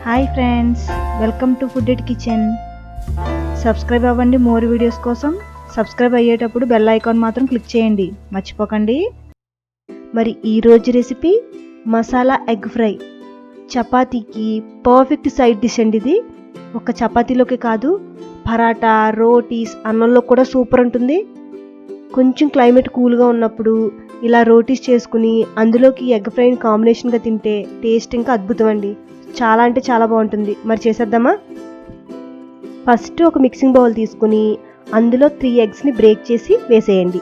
Hi friends, welcome to food at kitchen. Subscribe అవ్వండి more videos కోసం. Subscribe అయ్యేటప్పుడు bell icon మాత్రం click చేయండి, మర్చిపోకండి. మరి ఈరోజు రెసిపీ మసాలా ఎగ్ ఫ్రై. చపాతీకి పర్ఫెక్ట్ సైడ్ డిష్ అండి ఇది. ఒక చపాతీలోకి కాదు, పరాటా, రోటీస్, అన్నంలో కూడా సూపర్ ఉంటుంది. కొంచెం క్లైమేట్ కూల్గా ఉన్నప్పుడు ఇలా రోటీస్ చేసుకుని అందులోకి ఎగ్ ఫ్రైని కాంబినేషన్గా తింటే టేస్ట్ ఇంకా అద్భుతం అండి. చాలా అంటే చాలా బాగుంటుంది. మరి చేసేద్దామా? ఫస్ట్ ఒక మిక్సింగ్ బౌల్ తీసుకుని అందులో 3 ఎగ్స్ని బ్రేక్ చేసి వేసేయండి.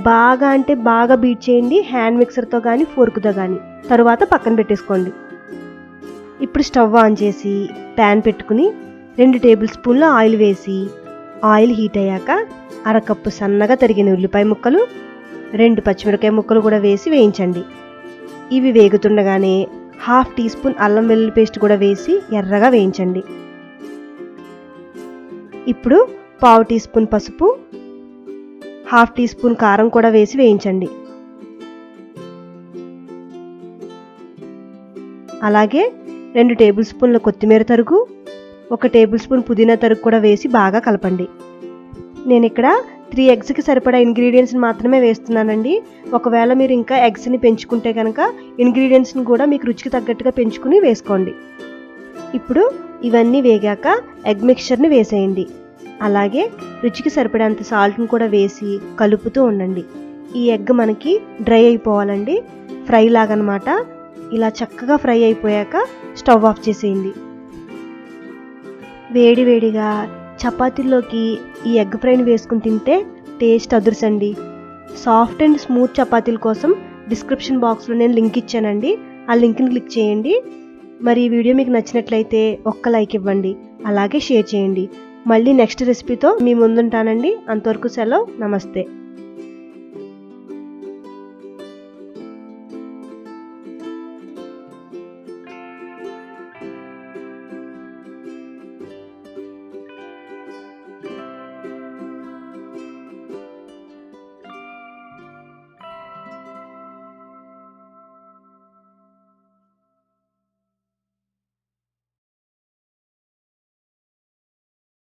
బాగా అంటే బాగా బీట్ చేయండి, హ్యాండ్ మిక్సర్తో కానీ ఫోర్క్తో కానీ. తరువాత పక్కన పెట్టేసుకోండి. ఇప్పుడు స్టవ్ ఆన్ చేసి ప్యాన్ పెట్టుకుని 2 టేబుల్ స్పూన్ల ఆయిల్ వేసి, ఆయిల్ హీట్ అయ్యాక 1/2 కప్పు సన్నగా తరిగిన ఉల్లిపాయ ముక్కలు, 2 పచ్చిమిరకాయ ముక్కలు కూడా వేసి వేయించండి. ఇవి వేగుతుండగానే 1/2 టీ స్పూన్ అల్లం వెల్లుల్లి పేస్ట్ కూడా వేసి ఎర్రగా వేయించండి. ఇప్పుడు 1/2 టీ స్పూన్ పసుపు, 1/2 టీ స్పూన్ కారం కూడా వేసి వేయించండి. అలాగే 2 టేబుల్ స్పూన్ల కొత్తిమీర తరుగు, 1 టేబుల్ స్పూన్ పుదీనా తరుగు కూడా వేసి బాగా కలపండి. నేను ఇక్కడ 3 ఎగ్స్కి సరిపడా ఇంగ్రీడియంట్స్ని మాత్రమే వేస్తున్నానండి. ఒకవేళ మీరు ఇంకా ఎగ్స్ని పెంచుకుంటే కనుక ఇంగ్రీడియంట్స్ని కూడా మీకు రుచికి తగ్గట్టుగా పెంచుకుని వేసుకోండి. ఇప్పుడు ఇవన్నీ వేగాక ఎగ్ మిక్చర్ని వేసేయండి. అలాగే రుచికి సరిపడేంత సాల్ట్ని కూడా వేసి కలుపుతూ ఉండండి. ఈ ఎగ్ మనకి డ్రై అయిపోవాలండి, ఫ్రై లాగనమాట. ఇలా చక్కగా ఫ్రై అయిపోయాక స్టవ్ ఆఫ్ చేసేయండి. వేడివేడిగా చపాతీల్లోకి ఈ ఎగ్ ఫ్రైని వేసుకుని తింటే టేస్ట్ అదుర్సండి. సాఫ్ట్ అండ్ స్మూత్ చపాతీల కోసం డిస్క్రిప్షన్ బాక్స్లో నేను లింక్ ఇచ్చానండి, ఆ లింక్ని క్లిక్ చేయండి. మరి ఈ వీడియో మీకు నచ్చినట్లయితే ఒక్క లైక్ ఇవ్వండి, అలాగే షేర్ చేయండి. మళ్ళీ నెక్స్ట్ రెసిపీతో మీ ముందుంటానండి. అంతవరకు సెలవు, నమస్తే.